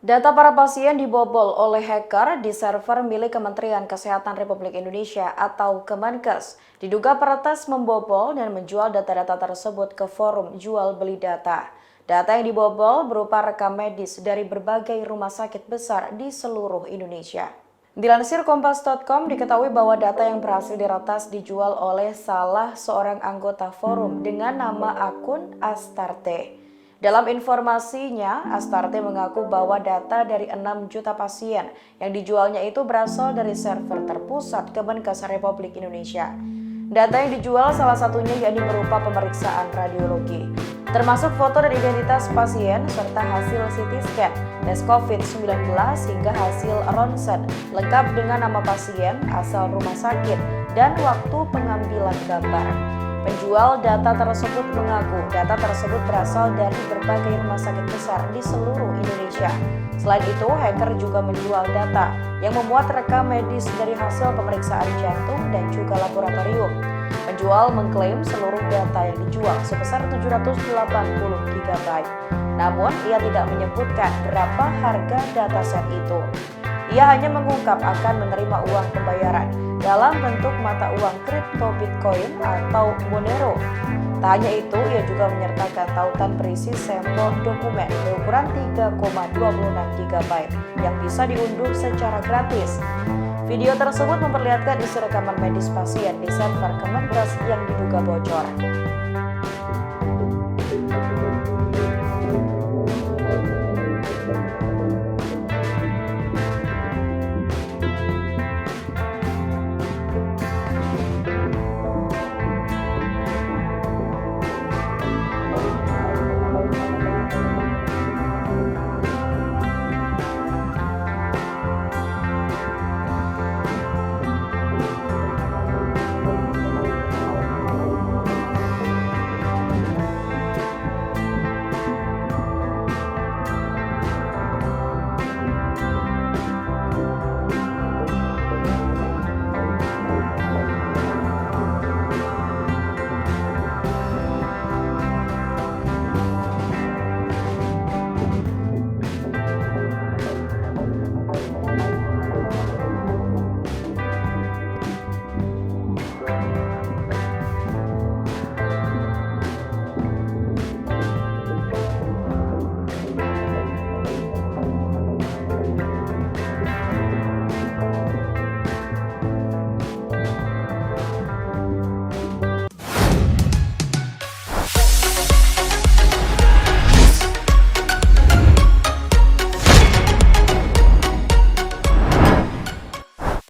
Data para pasien dibobol oleh hacker di server milik Kementerian Kesehatan Republik Indonesia atau Kemenkes. Diduga peretas membobol dan menjual data-data tersebut ke forum jual beli data. Data yang dibobol berupa rekam medis dari berbagai rumah sakit besar di seluruh Indonesia. Dilansir Kompas.com diketahui bahwa data yang berhasil diretas dijual oleh salah seorang anggota forum dengan nama akun Astarte. Dalam informasinya, Astarte mengaku bahwa data dari 6 juta pasien yang dijualnya itu berasal dari server terpusat Kemenkes Republik Indonesia. Data yang dijual salah satunya yakni berupa pemeriksaan radiologi, termasuk foto dan identitas pasien serta hasil CT scan, tes COVID-19 hingga hasil ronsen lengkap dengan nama pasien, asal rumah sakit, dan waktu pengambilan gambar. Penjual data tersebut mengaku data tersebut berasal dari berbagai rumah sakit besar di seluruh Indonesia. Selain itu, hacker juga menjual data yang memuat rekam medis dari hasil pemeriksaan jantung dan juga laboratorium. Penjual mengklaim seluruh data yang dijual sebesar 780 GB. Namun, ia tidak menyebutkan berapa harga dataset itu. Ia hanya mengungkap akan menerima uang pembayaran dalam bentuk mata uang kripto Bitcoin atau Monero. Tak hanya itu, ia juga menyertakan tautan berisi sampel dokumen berukuran 3,26 GB yang bisa diunduh secara gratis. Video tersebut memperlihatkan isi rekaman medis pasien di server Kemenkes yang diduga bocor.